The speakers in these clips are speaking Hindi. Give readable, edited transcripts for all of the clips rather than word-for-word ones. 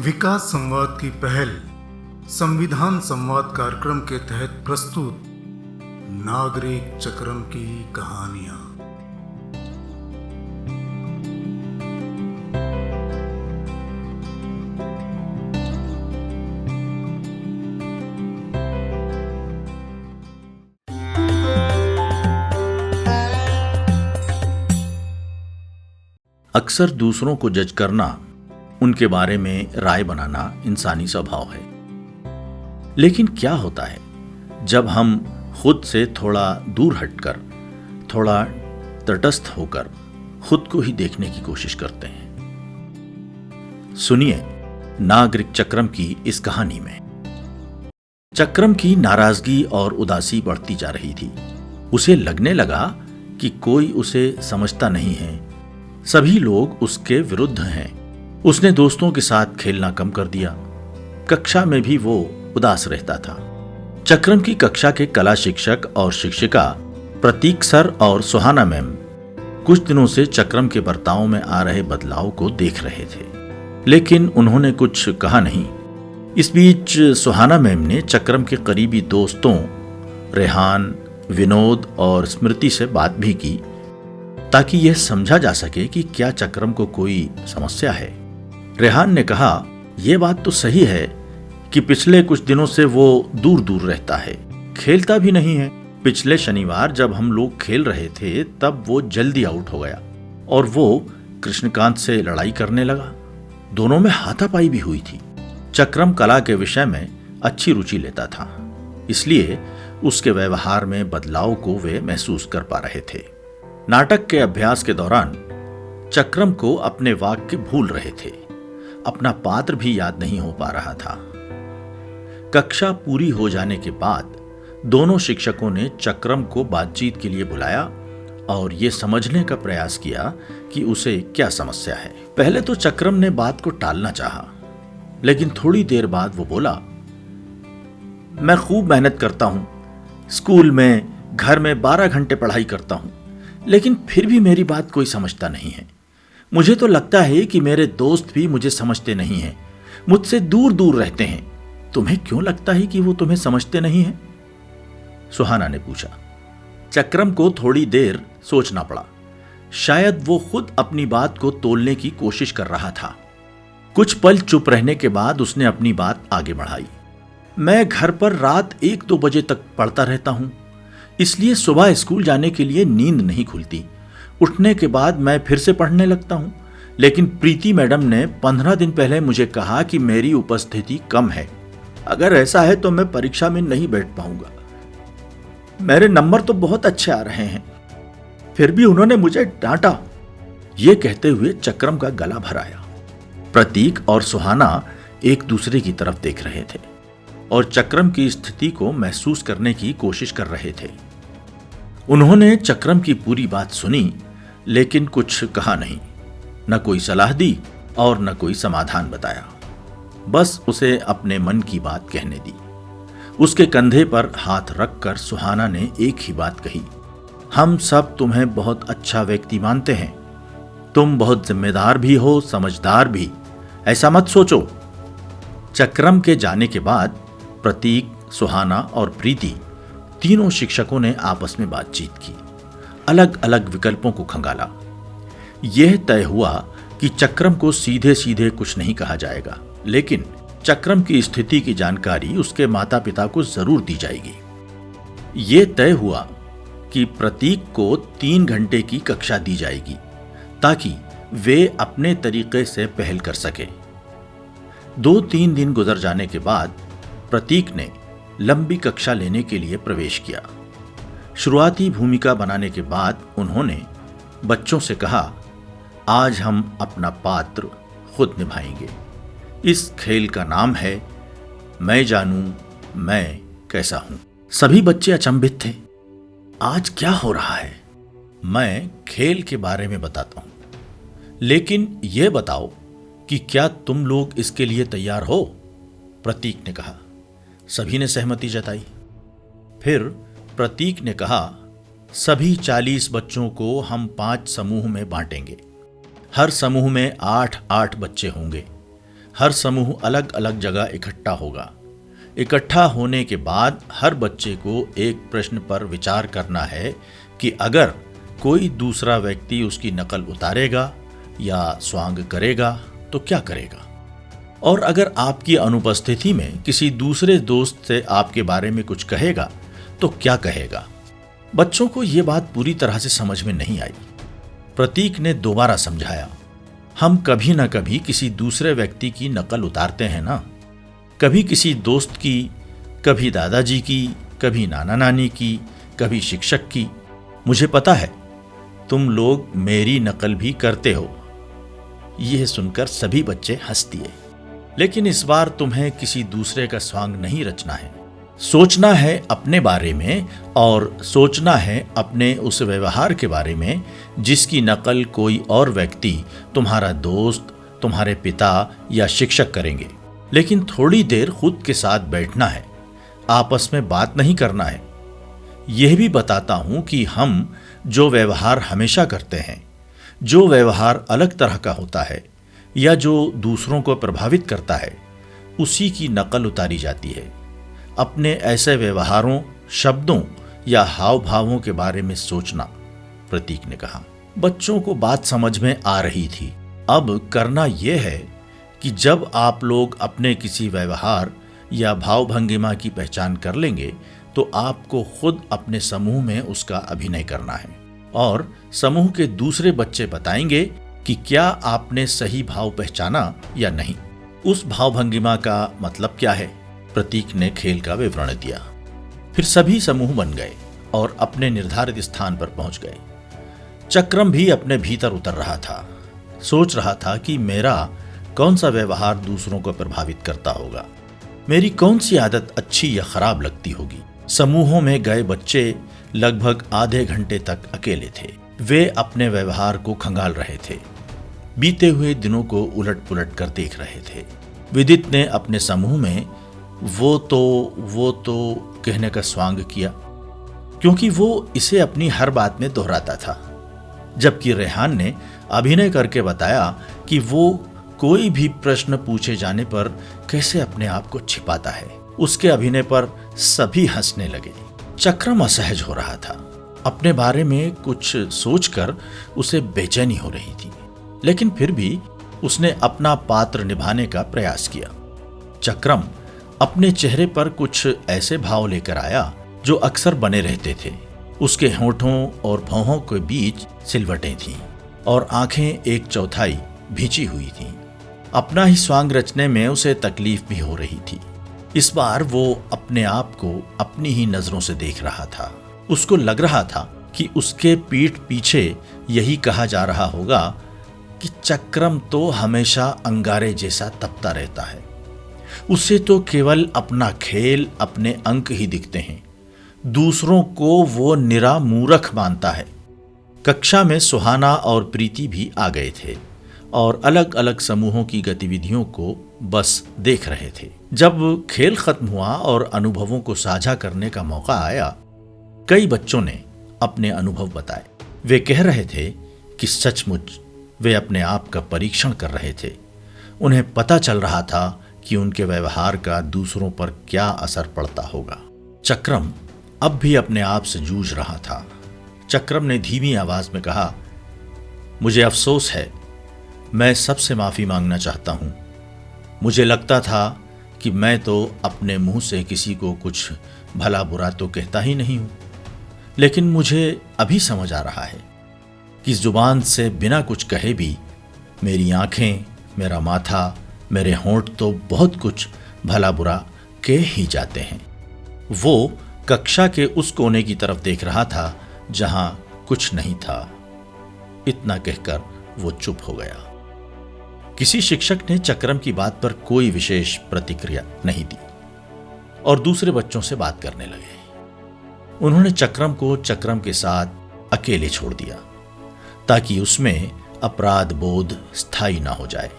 विकास संवाद की पहल संविधान संवाद कार्यक्रम के तहत प्रस्तुत नागरिक चक्रम की कहानियां। अक्सर दूसरों को जज करना, उनके बारे में राय बनाना इंसानी स्वभाव है। लेकिन क्या होता है जब हम खुद से थोड़ा दूर हटकर, थोड़ा तटस्थ होकर खुद को ही देखने की कोशिश करते हैं? सुनिए नागरिक चक्रम की इस कहानी में। चक्रम की नाराजगी और उदासी बढ़ती जा रही थी। उसे लगने लगा कि कोई उसे समझता नहीं है, सभी लोग उसके विरुद्ध हैं। उसने दोस्तों के साथ खेलना कम कर दिया। कक्षा में भी वो उदास रहता था। चक्रम की कक्षा के कला शिक्षक और शिक्षिका प्रतीक सर और सुहाना मैम कुछ दिनों से चक्रम के बर्ताव में आ रहे बदलाव को देख रहे थे, लेकिन उन्होंने कुछ कहा नहीं। इस बीच सुहाना मैम ने चक्रम के करीबी दोस्तों रेहान, विनोद और स्मृति से बात भी की, ताकि यह समझा जा सके कि क्या चक्रम को कोई समस्या है। रेहान ने कहा, यह बात तो सही है कि पिछले कुछ दिनों से वो दूर दूर रहता है, खेलता भी नहीं है। पिछले शनिवार जब हम लोग खेल रहे थे तब वो जल्दी आउट हो गया और वो कृष्णकांत से लड़ाई करने लगा। दोनों में हाथापाई भी हुई थी। चक्रम कला के विषय में अच्छी रुचि लेता था, इसलिए उसके व्यवहार में बदलाव को वे महसूस कर पा रहे थे। नाटक के अभ्यास के दौरान चक्रम को अपने वाक्य भूल रहे थे, अपना पात्र भी याद नहीं हो पा रहा था। कक्षा पूरी हो जाने के बाद दोनों शिक्षकों ने चक्रम को बातचीत के लिए बुलाया और ये समझने का प्रयास किया कि उसे क्या समस्या है। पहले तो चक्रम ने बात को टालना चाहा, लेकिन थोड़ी देर बाद वो बोला, मैं खूब मेहनत करता हूं, स्कूल में, घर में 12 घंटे पढ़ाई करता हूं, लेकिन फिर भी मेरी बात कोई समझता नहीं है। मुझे तो लगता है कि मेरे दोस्त भी मुझे समझते नहीं हैं, मुझसे दूर दूर रहते हैं। तुम्हें क्यों लगता है कि वो तुम्हें समझते नहीं हैं? सुहाना ने पूछा। चक्रम को थोड़ी देर सोचना पड़ा। शायद वो खुद अपनी बात को तोलने की कोशिश कर रहा था। कुछ पल चुप रहने के बाद उसने अपनी बात आगे बढ़ाई। मैं घर पर रात 1-2 बजे तक पढ़ता रहता हूं, इसलिए सुबह स्कूल जाने के लिए नींद नहीं खुलती। उठने के बाद मैं फिर से पढ़ने लगता हूं, लेकिन प्रीति मैडम ने 15 दिन पहले मुझे कहा कि मेरी उपस्थिति कम है। अगर ऐसा है तो मैं परीक्षा में नहीं बैठ पाऊंगा। मेरे नंबर तो बहुत अच्छे आ रहे हैं, फिर भी उन्होंने मुझे डांटा। ये कहते हुए चक्रम का गला भर आया। प्रतीक और सुहाना एक दूसरे की तरफ देख रहे थे और चक्रम की स्थिति को महसूस करने की कोशिश कर रहे थे। उन्होंने चक्रम की पूरी बात सुनी, लेकिन कुछ कहा नहीं, न कोई सलाह दी और न कोई समाधान बताया। बस उसे अपने मन की बात कहने दी। उसके कंधे पर हाथ रखकर सुहाना ने एक ही बात कही, हम सब तुम्हें बहुत अच्छा व्यक्ति मानते हैं। तुम बहुत जिम्मेदार भी हो, समझदार भी, ऐसा मत सोचो। चक्रम के जाने के बाद प्रतीक, सुहाना और प्रीति तीनों शिक्षकों ने आपस में बातचीत की, अलग अलग विकल्पों को खंगाला। यह तय हुआ कि चक्रम को सीधे सीधे कुछ नहीं कहा जाएगा, लेकिन चक्रम की स्थिति की जानकारी उसके माता पिता को जरूर दी जाएगी। यह तय हुआ कि प्रतीक को 3 घंटे की कक्षा दी जाएगी, ताकि वे अपने तरीके से पहल कर सके। 2-3 दिन गुजर जाने के बाद प्रतीक ने लंबी कक्षा लेने के लिए प्रवेश किया। शुरुआती भूमिका बनाने के बाद उन्होंने बच्चों से कहा, आज हम अपना पात्र खुद निभाएंगे। इस खेल का नाम है मैं जानूं मैं कैसा हूं। सभी बच्चे अचंभित थे। आज क्या हो रहा है? मैं खेल के बारे में बताता हूं, लेकिन यह बताओ कि क्या तुम लोग इसके लिए तैयार हो? प्रतीक ने कहा। सभी ने सहमति जताई। फिर प्रतीक ने कहा, सभी 40 बच्चों को हम 5 समूह में बांटेंगे। हर समूह में 8-8 बच्चे होंगे। हर समूह अलग अलग जगह इकट्ठा होगा। इकट्ठा होने के बाद हर बच्चे को एक प्रश्न पर विचार करना है कि अगर कोई दूसरा व्यक्ति उसकी नकल उतारेगा या स्वांग करेगा तो क्या करेगा, और अगर आपकी अनुपस्थिति में किसी दूसरे दोस्त से आपके बारे में कुछ कहेगा तो क्या कहेगा। बच्चों को यह बात पूरी तरह से समझ में नहीं आई। प्रतीक ने दोबारा समझाया, हम कभी न कभी किसी दूसरे व्यक्ति की नकल उतारते हैं ना, कभी किसी दोस्त की, कभी दादाजी की, कभी नाना नानी की, कभी शिक्षक की। मुझे पता है तुम लोग मेरी नकल भी करते हो। यह सुनकर सभी बच्चे हंस दिए। लेकिन इस बार तुम्हें किसी दूसरे का स्वांग नहीं रचना है, सोचना है अपने बारे में, और सोचना है अपने उस व्यवहार के बारे में जिसकी नकल कोई और व्यक्ति, तुम्हारा दोस्त, तुम्हारे पिता या शिक्षक करेंगे। लेकिन थोड़ी देर खुद के साथ बैठना है, आपस में बात नहीं करना है। यह भी बताता हूं कि हम जो व्यवहार हमेशा करते हैं, जो व्यवहार अलग तरह का होता है या जो दूसरों को प्रभावित करता है, उसी की नकल उतारी जाती है। अपने ऐसे व्यवहारों, शब्दों या हाव भावों के बारे में सोचना, प्रतीक ने कहा। बच्चों को बात समझ में आ रही थी। अब करना यह है कि जब आप लोग अपने किसी व्यवहार या भाव भंगिमा की पहचान कर लेंगे तो आपको खुद अपने समूह में उसका अभिनय करना है, और समूह के दूसरे बच्चे बताएंगे कि क्या आपने सही भाव पहचाना या नहीं। उस भाव भंगिमा का मतलब क्या है, प्रतीक ने खेल का विवरण दिया। फिर सभी समूह बन गए और अपने निर्धारित स्थान पर पहुंच गए। चक्रम भी अपने भीतर उतर रहा था, सोच रहा था कि मेरा कौन सा व्यवहार दूसरों को प्रभावित करता होगा, मेरी कौन सी आदत अच्छी या खराब लगती होगी। समूहों में गए बच्चे लगभग आधे घंटे तक अकेले थे। वे अपने व्यवहार को खंगाल रहे थे, बीते हुए दिनों को उलट पुलट कर देख रहे थे। विदित ने अपने समूह में वो तो कहने का स्वांग किया, क्योंकि वो इसे अपनी हर बात में दोहराता था, जबकि रेहान ने अभिनय करके बताया कि वो कोई भी प्रश्न पूछे जाने पर कैसे अपने आप को छिपाता है। उसके अभिनय पर सभी हंसने लगे। चक्रम असहज हो रहा था। अपने बारे में कुछ सोचकर उसे बेचैनी हो रही थी, लेकिन फिर भी उसने अपना पात्र निभाने का प्रयास किया। चक्रम अपने चेहरे पर कुछ ऐसे भाव लेकर आया जो अक्सर बने रहते थे। उसके होठों और भौहों के बीच सिलवटें थीं और आंखें एक चौथाई भींची हुई थीं। अपना ही स्वांग रचने में उसे तकलीफ भी हो रही थी। इस बार वो अपने आप को अपनी ही नजरों से देख रहा था। उसको लग रहा था कि उसके पीठ पीछे यही कहा जा रहा होगा कि चक्रम तो हमेशा अंगारे जैसा तपता रहता है, उसे तो केवल अपना खेल, अपने अंक ही दिखते हैं, दूसरों को वो निरा मूर्ख मानता है। कक्षा में सुहाना और प्रीति भी आ गए थे और अलग अलग समूहों की गतिविधियों को बस देख रहे थे। जब खेल खत्म हुआ और अनुभवों को साझा करने का मौका आया, कई बच्चों ने अपने अनुभव बताए। वे कह रहे थे कि सचमुच वे अपने आप का परीक्षण कर रहे थे। उन्हें पता चल रहा था कि उनके व्यवहार का दूसरों पर क्या असर पड़ता होगा। चक्रम अब भी अपने आप से जूझ रहा था। चक्रम ने धीमी आवाज में कहा, मुझे अफसोस है, मैं सबसे माफी मांगना चाहता हूं। मुझे लगता था कि मैं तो अपने मुंह से किसी को कुछ भला बुरा तो कहता ही नहीं हूं, लेकिन मुझे अभी समझ आ रहा है कि जुबान से बिना कुछ कहे भी मेरी आंखें, मेरा माथा, मेरे होंठ तो बहुत कुछ भला बुरा कह ही जाते हैं। वो कक्षा के उस कोने की तरफ देख रहा था जहां कुछ नहीं था। इतना कहकर वो चुप हो गया। किसी शिक्षक ने चक्रम की बात पर कोई विशेष प्रतिक्रिया नहीं दी और दूसरे बच्चों से बात करने लगे। उन्होंने चक्रम को चक्रम के साथ अकेले छोड़ दिया ताकि उसमें अपराध बोध स्थायी ना हो जाए।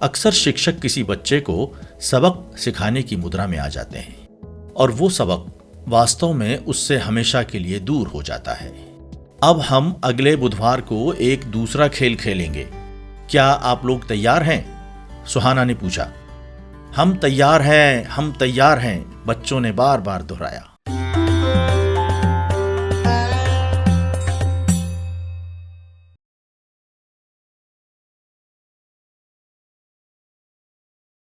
अक्सर शिक्षक किसी बच्चे को सबक सिखाने की मुद्रा में आ जाते हैं और वो सबक वास्तव में उससे हमेशा के लिए दूर हो जाता है। अब हम अगले बुधवार को एक दूसरा खेल खेलेंगे। क्या आप लोग तैयार हैं? सुहाना ने पूछा। हम तैयार हैं, बच्चों ने बार बार दोहराया।